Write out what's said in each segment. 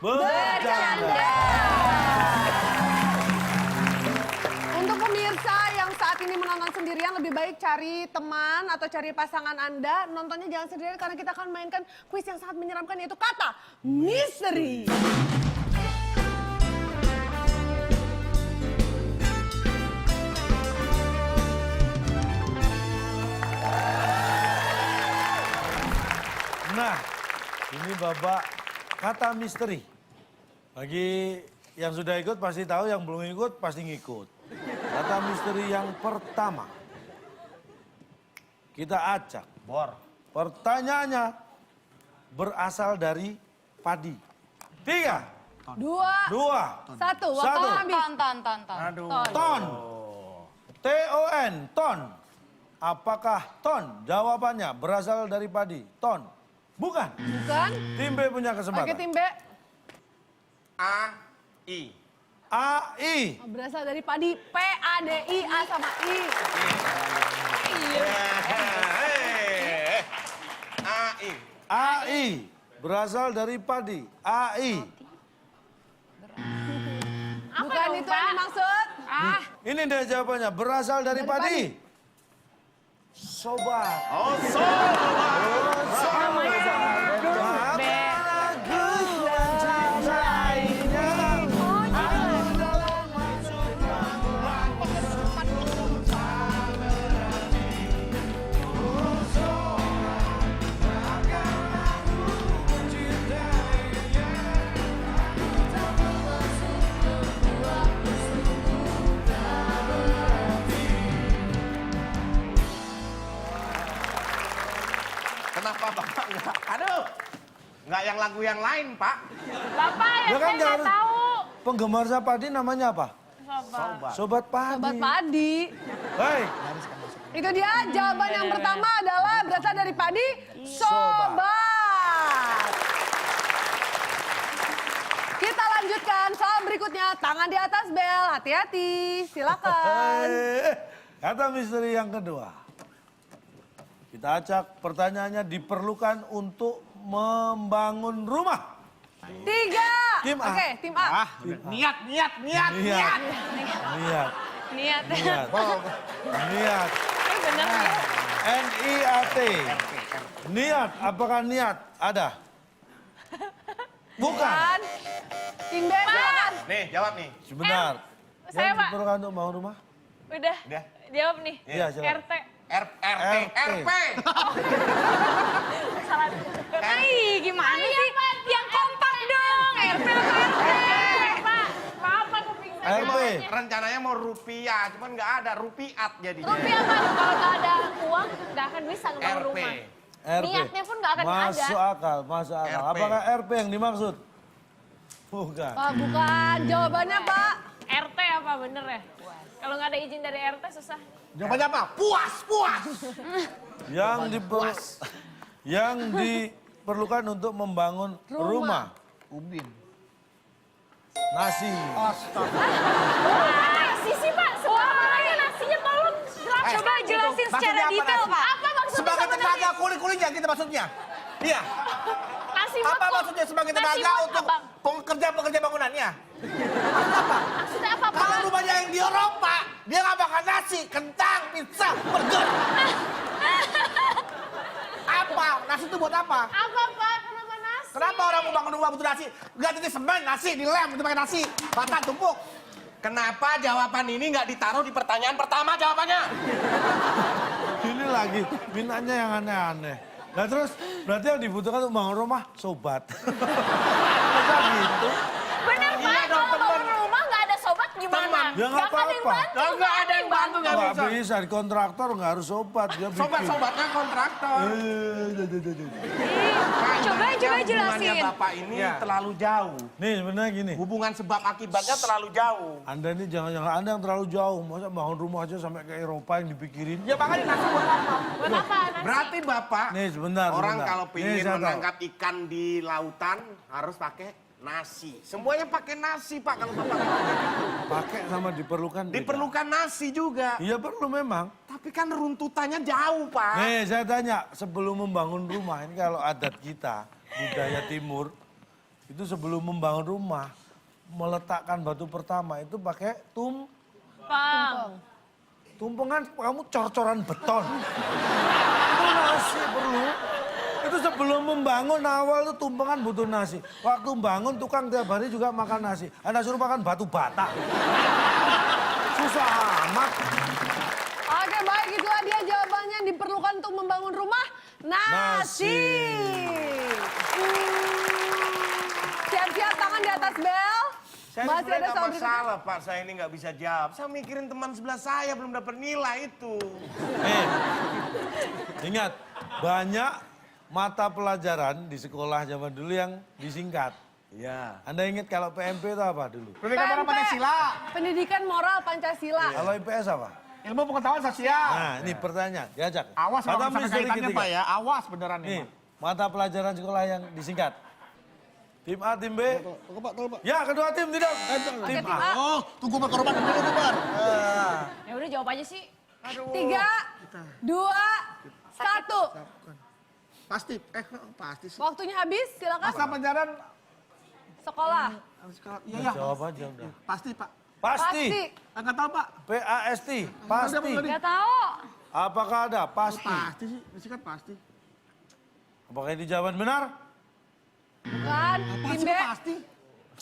Bercanda. Untuk pemirsa yang saat ini menonton sendirian, lebih baik cari teman atau cari pasangan Anda. Nontonnya jangan sendirian karena kita akan mainkan kuis yang sangat menyeramkan, yaitu kata misteri. Nah, ini babak kata misteri. Bagi yang sudah ikut pasti tahu, yang belum ikut pasti ngikut. Kata misteri yang pertama. Kita acak. Pertanyaannya berasal dari padi. 3, 2, 1, waktu habis. ton. T-O-N, ton. Apakah ton? Jawabannya berasal dari padi. Ton. Bukan. Bukan. Tim B punya kesempatan. Oke, tim B. A-I. A-I. Berasal dari padi. P-A-D-I, A sama I. A-I. A-I. Berasal dari padi. A-I. Bukan itu yang dimaksud. Ini dia jawabannya. Berasal dari padi. Sobat. Oh, sobat. Kenapa Bapak enggak? Aduh, enggak yang lagu yang lain, Pak. Bapak Ya ya, kan saya nggak jangan- tahu. Penggemar padi namanya apa? Sobat. Sobat padi. Sobat padi. Hei, Itu dia jawaban yang pertama adalah berasal dari padi. Sobat. Kita lanjutkan soal berikutnya. Tangan di atas bel, hati-hati. Silakan. kata misteri yang kedua. Kita acak, pertanyaannya diperlukan untuk membangun rumah. 3. Tim A. Oke, tim A. Niat. Niat. Niat. Niat. Niat. Niat. Bener nih. N-I-A-T. Niat, apakah niat? Ada? Bukan. Tim B, silakan. Nih, jawab nih. Sebentar. Saya, Yang Pak. diperlukan untuk membangun rumah? Udah. Udah. Jawab nih. Iya, silakan. RT. RP. Salah. Gimana sih? Yang kompak dong. RT atau RT? Pak, maaf Pak kuping saya. RP. Rencananya mau rupiah, cuman nggak ada rupiat jadinya. Rupiah Pak, kalau nggak ada uang nggak akan bisa ngebangun RP. rumah. RP. Niatnya pun nggak akan ada. Masuk akal. RP. Apakah RP yang dimaksud? Bukan. Pak, bukan. Jawabannya, Pak. RT apa bener ya? Kalau nggak ada izin dari RT susah. Jawabannya apa? Puas. Yang diperlukan untuk membangun rumah. Ubin. Nasi. Nasi sih Pak, semuanya nasinya tolong coba jelasin secara detail Pak. Apa maksudnya Sebagai sama tenaga nasi? kuli-kulinya gitu maksudnya. Iya. Nasi Apa buat maksudnya sebagai nasi tenaga buat untuk apa? pekerja bangunannya? Maksudnya apa Pak? Kalau rumahnya yang di Eropa, dia nggak makan nasi, kentang, pizza, burger. Apa? Nasi itu buat apa? Apa Pak? Kenapa nasi? Kenapa orang mau bangun rumah butuh nasi? Ganti di semen, nasi, dilem, itu pakai nasi. Bata tumpuk. Kenapa jawaban ini nggak ditaruh di pertanyaan pertama jawabannya? Ini lagi mintanya yang aneh-aneh. Nah terus berarti yang dibutuhkan untuk bangun rumah sobat. Masa gitu? Bener Pak, Iya dong, kalau teman. bangun rumah nggak ada sobat gimana? Teman. Ya, nggak Nggak ada yang apa-apa. bantu, Nggak ada yang bantu, nggak Nggak bisa. bisa, di kontraktor nggak harus sobat. Dia bikin. Sobat-sobatnya kontraktor. Coba Hubungannya jelasin. Bapak ini Ya. terlalu jauh. Nih sebenarnya gini. Hubungan sebab akibatnya terlalu jauh. Anda ini jangan-jangan Anda yang terlalu jauh. Masa bangun rumah aja sampai ke Eropa yang dipikirin. Ya makanya nasi buat apa? Buat apa nasi? Berarti Bapak, Nih sebentar. orang sebentar. kalau Nih, pengen saya tahu. menangkap ikan di lautan harus pakai nasi. Semuanya pakai nasi Pak kalau Bapak. Pakai sama diperlukan. beda. Diperlukan nasi juga. Iya perlu memang. Tapi kan runtutannya jauh Pak. Nih saya tanya, sebelum membangun rumah ini kalau adat kita, budaya timur, itu sebelum membangun rumah, meletakkan batu pertama itu pakai tumpengan kamu cor-coran beton. Itu nasi perlu. Itu sebelum membangun awal itu tumpengan butuh nasi. Waktu bangun tukang tiap hari juga makan nasi. Anda suruh makan batu bata. Susah amat. Oke baik, itulah dia jawabannya yang diperlukan untuk membangun rumah. Nasi. Siap-siap tangan di atas bel. Saya Masih ada sebenarnya nggak soal berikutnya? masalah Pak, saya ini nggak bisa jawab. Saya mikirin teman sebelah saya belum dapat nilai itu. Ingat, banyak mata pelajaran di sekolah zaman dulu yang disingkat. Iya. Anda ingat kalau PMP itu apa dulu? Pendidikan Moral PMP. Pancasila. Pendidikan moral Pancasila. Kalau IPS apa? Ilmu pengetahuan sosial. Nah, ini pertanyaan, diajak. Awas Kata kalau misalnya misteri kaitannya ketiga. Pak ya, awas beneran Nih, nih Pak. mata pelajaran sekolah yang disingkat. Tim A, tim B. Tunggu Pak. Ya, kedua tim tidak. Tim A. Oh, tunggu berkorban dulu tuh Pak. Ya udah jawab aja sih. 3, 2, 1. Pasti, pasti sih. Waktunya habis, silakan. Masa pelajaran, Sekolah. iya. Jawab aja udah. Pasti Pak. Pasti. Enggak tahu Pak. PAST. Pasti. Gak tahu. Apakah ada? Pasti. Pasti sih, disikat pasti. Apakah ini jawaban benar? Bukan. Tim B. Pasti.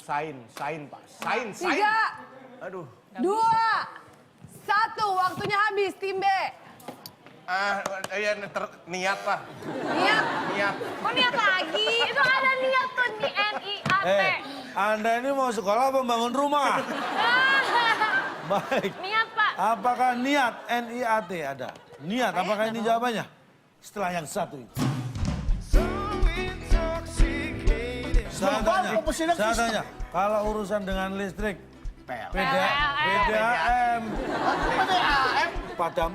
Sain Pak. Sain. 3, Aduh. 2, 1. Waktunya habis, tim B. Niat Pak. Niat. Niat. Kok niat lagi? Itu ada niat tuh di NIAT. Anda ini mau sekolah apa bangun rumah? Baik. Niat Pak. Apakah niat NIAT ada? Niat, apakah ini jawabannya? Setelah yang satu itu. Saya tanya, kalau urusan dengan listrik, PDAM, PDAM. padam.